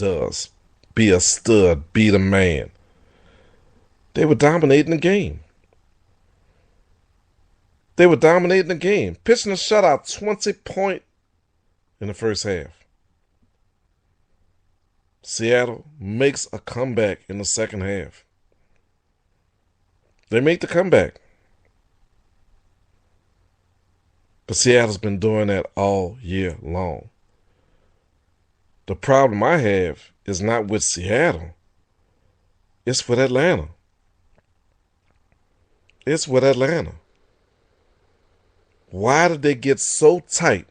does. Be a stud. Be the man. They were dominating the game. They were dominating the game. Pitching a shutout, 20-point in the first half. Seattle makes a comeback in the second half. They make the comeback. But Seattle's been doing that all year long. The problem I have is not with Seattle. It's with Atlanta. It's with Atlanta. Why did they get so tight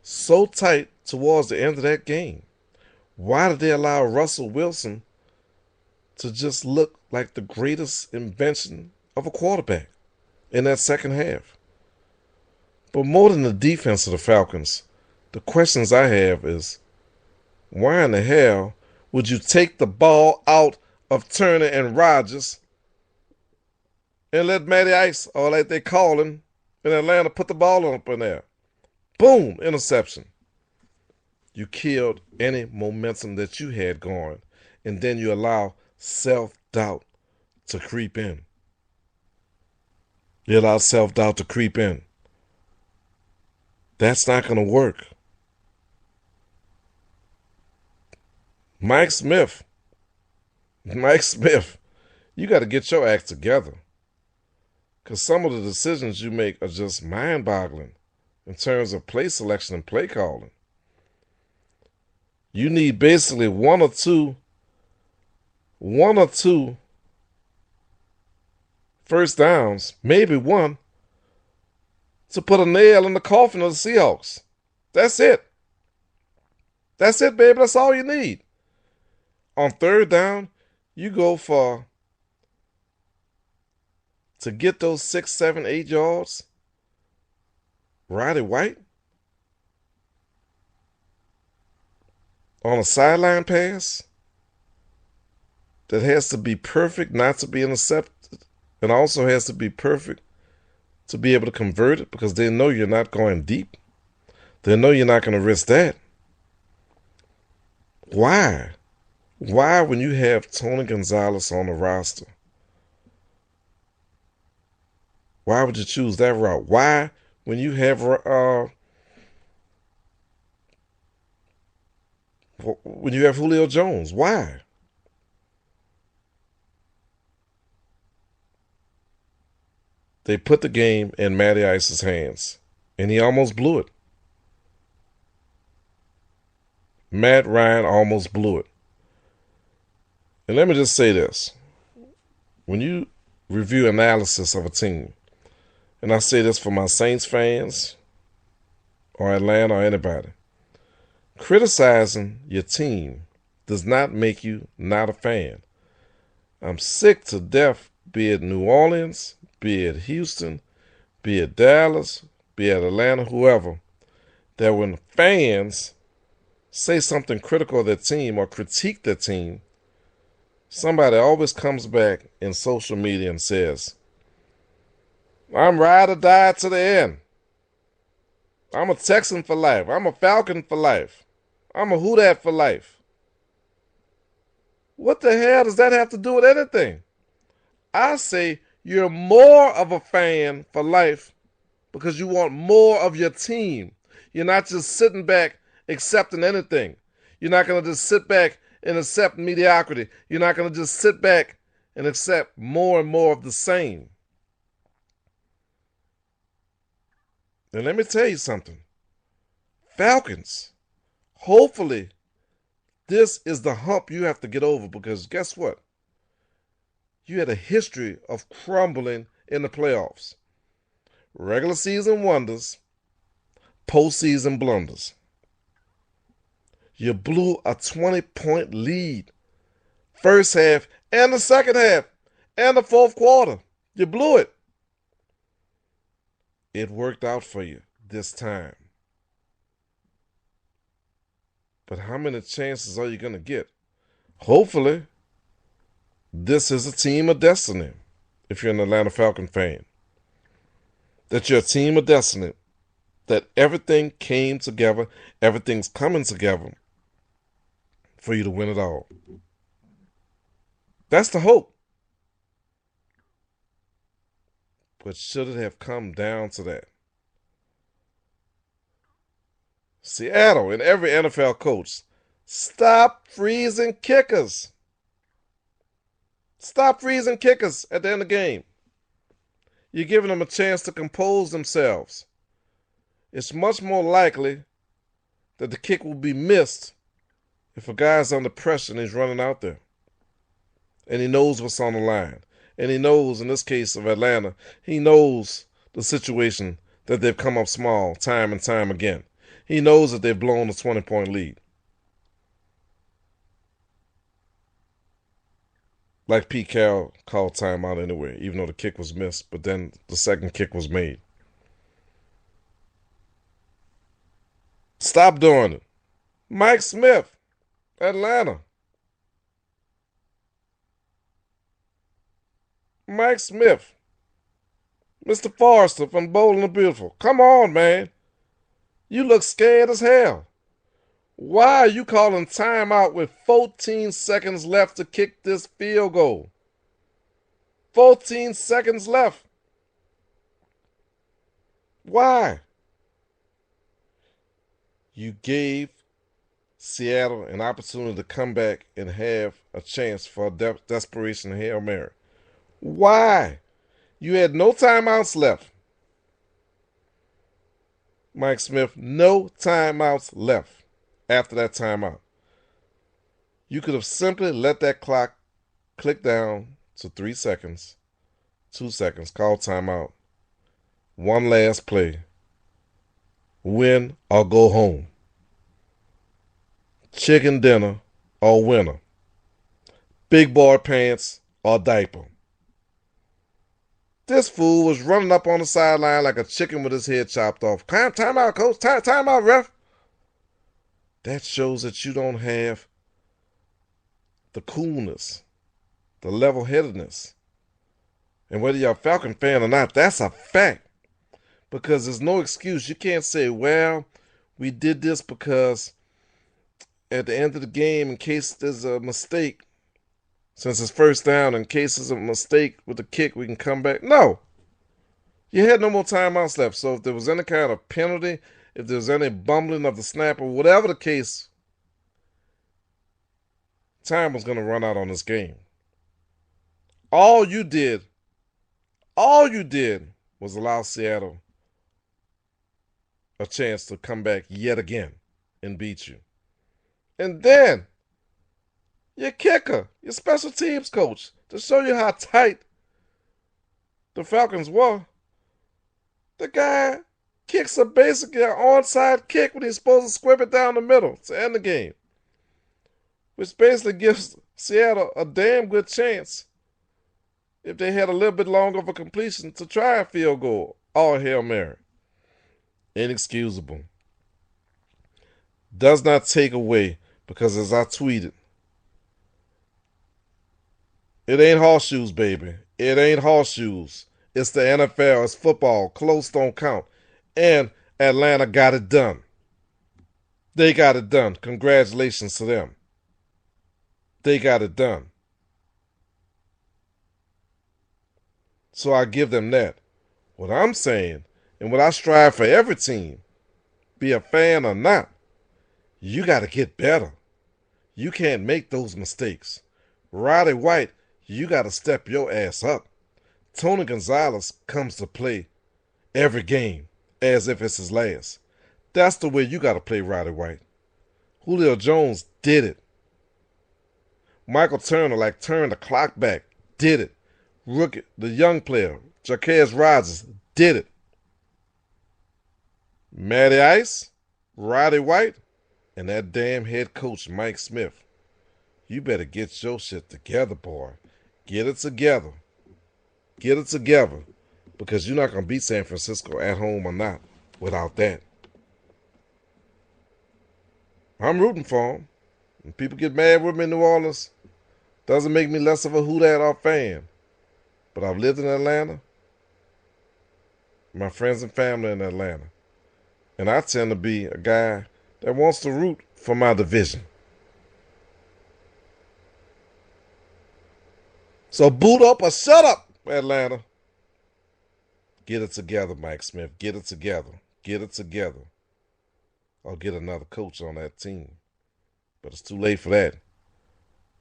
towards the end of that game? Why did they allow Russell Wilson to just look like the greatest invention of a quarterback in that second half? But more than the defense of the Falcons, the questions I have is, why in the hell would you take the ball out of Turner and Rodgers and let Matty Ice, or like they call him in Atlanta, put the ball up in there? Boom, interception. You killed any momentum that you had going, and then you allow self-doubt to creep in. You allow self-doubt to creep in. That's not going to work. Mike Smith, you got to get your act together. Because some of the decisions you make are just mind-boggling in terms of play selection and play calling. You need basically one or two first downs, maybe one, to put a nail in the coffin of the Seahawks. That's it. That's it, baby. That's all you need. On third down, you go to get those 6, 7, 8 yards. Roddy White on a sideline pass that has to be perfect not to be intercepted, and also has to be perfect to be able to convert it, because they know you're not going deep. They know you're not going to risk that. Why? Why, when you have Tony Gonzalez on the roster, why would you choose that route? Why, when you have Julio Jones? Why? They put the game in Matty Ice's hands, and he almost blew it. Matt Ryan almost blew it. And let me just say this. When you review analysis of a team, and I say this for my Saints fans or Atlanta or anybody, criticizing your team does not make you not a fan. I'm sick to death, be it New Orleans, be it Houston, be it Dallas, be it Atlanta, whoever, that when fans say something critical of their team or critique their team, somebody always comes back in social media and says, I'm ride or die to the end. I'm a Texan for life. I'm a Falcon for life. I'm a Who Dat for life. What the hell does that have to do with anything? I say you're more of a fan for life because you want more of your team. You're not just sitting back accepting anything. You're not going to just sit back and accept mediocrity. You're not going to just sit back and accept more and more of the same. And let me tell you something. Falcons, hopefully this is the hump you have to get over, because guess what? You had a history of crumbling in the playoffs. Regular season wonders, postseason blunders. You blew a 20-point lead. First half and the second half and the fourth quarter. You blew it. It worked out for you this time. But how many chances are you going to get? Hopefully, this is a team of destiny, if you're an Atlanta Falcon fan. That you're a team of destiny. That everything came together, everything's coming together for you to win it all. That's the hope. But should it have come down to that? Seattle and every NFL coach, stop freezing kickers. Stop freezing kickers at the end of the game. You're giving them a chance to compose themselves. It's much more likely that the kick will be missed if a guy's under pressure and he's running out there. And he knows what's on the line. And he knows, in this case of Atlanta, he knows the situation that they've come up small time and time again. He knows that they've blown a 20-point lead. Like Pete Carroll called timeout anyway, even though the kick was missed, but then the second kick was made. Stop doing it. Mike Smith, Atlanta. Mike Smith, Mr. Forrester from Bold and the Beautiful. Come on, man. You look scared as hell. Why are you calling timeout with 14 seconds left to kick this field goal? 14 seconds left. Why? You gave Seattle an opportunity to come back and have a chance for a desperation Hail Mary. Why? You had no timeouts left. Mike Smith, no timeouts left after that timeout. You could have simply let that clock click down to 3 seconds, 2 seconds, call timeout. One last play. Win or go home. Chicken dinner or winner. Big boy pants or diaper. This fool was running up on the sideline like a chicken with his head chopped off. Time out, coach. Time out, ref. That shows that you don't have the coolness, the level-headedness. And whether you're a Falcon fan or not, that's a fact. Because there's no excuse. You can't say, well, we did this because at the end of the game, in case there's a mistake, since it's first down, in case there's a mistake with the kick, we can come back. No. You had no more timeouts left. So if there was any kind of penalty, if there was any bumbling of the snap or whatever the case, time was going to run out on this game. All you did was allow Seattle a chance to come back yet again and beat you. And then your kicker, your special teams coach, to show you how tight the Falcons were, the guy kicks basically an onside kick when he's supposed to squib it down the middle to end the game, which basically gives Seattle a damn good chance, if they had a little bit longer of a completion, to try a field goal or a Hail Mary. Inexcusable. Does not take away, because as I tweeted, it ain't horseshoes, baby. It ain't horseshoes. It's the NFL. It's football. Close don't count. And Atlanta got it done. They got it done. Congratulations to them. They got it done. So I give them that. What I'm saying, and what I strive for every team, be a fan or not, you got to get better. You can't make those mistakes. Roddy White, you got to step your ass up. Tony Gonzalez comes to play every game as if it's his last. That's the way you got to play Roddy White. Julio Jones did it. Michael Turner, turned the clock back, did it. Rookie, the young player, Jaquez Rogers, did it. Matty Ice, Roddy White, and that damn head coach, Mike Smith. You better get your shit together, boy. Get it together. Get it together. Because you're not going to beat San Francisco at home or not without that. I'm rooting for them. When people get mad with me in New Orleans, doesn't make me less of a who dat or fan. But I've lived in Atlanta. My friends and family in Atlanta. And I tend to be a guy that wants to root for my division. So boot up or shut up, Atlanta. Get it together, Mike Smith. Get it together. Get it together. Or get another coach on that team. But it's too late for that.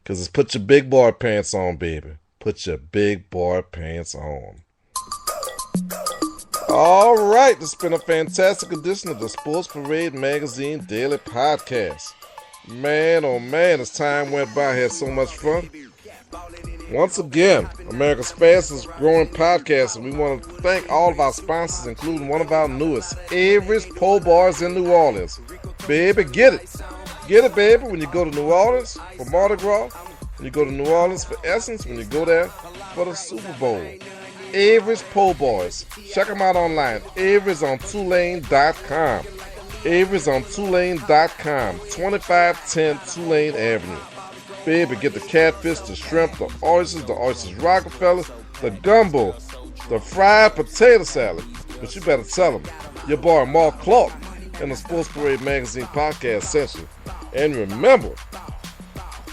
Because it's put your big boy pants on, baby. Put your big boy pants on. All right, this has been a fantastic edition of the Sports Parade Magazine Daily Podcast. Man, oh man, as time went by, I had so much fun. Once again, America's fastest growing podcast, and we want to thank all of our sponsors, including one of our newest, Avery's Po' Bars in New Orleans. Baby, get it. Get it, baby, when you go to New Orleans for Mardi Gras, when you go to New Orleans for Essence, when you go there for the Super Bowl. Avery's Po' Bars. Check them out online. Avery's on Tulane.com. Avery's on Tulane.com. 2510 Tulane Avenue. Baby, get the catfish, the shrimp, the oysters Rockefeller, the gumbo, the fried potato salad. But you better tell them your boy Mark Clark in the Sports Parade Magazine podcast session. And remember,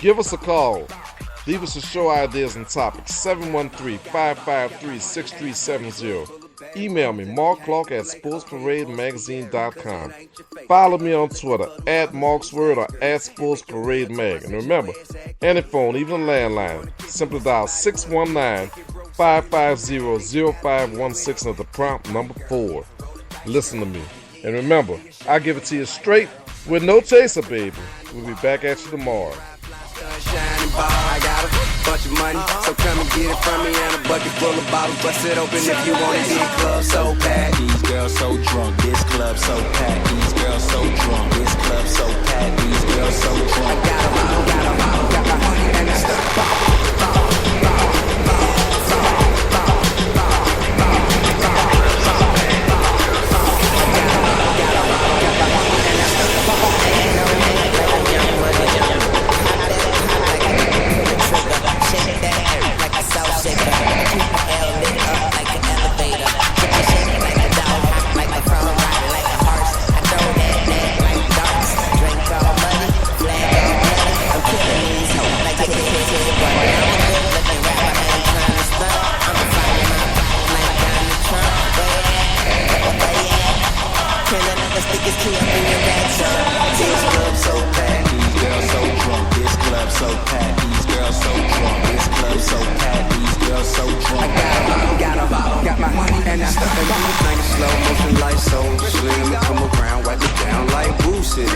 give us a call. Leave us a show ideas and topics. 713-553-6370. Email me, markclark@sportsparademagazine.com. Follow me on Twitter, @MarksWord or @SportsParadeMag. And remember, any phone, even a landline, simply dial 619-550-0516 at the prompt number 4. Listen to me. And remember, I give it to you straight with no chaser, baby. We'll be back at you tomorrow. I got a bunch of money, so come and get it from me. And a bucket full of bottles, bust it open if you want it. This club so packed, these girls so drunk. This club so packed, these girls so drunk. This club so packed, these girls so drunk. I got my money, and it's the slow motion light so slim. Come around, wipe it down like Boo City.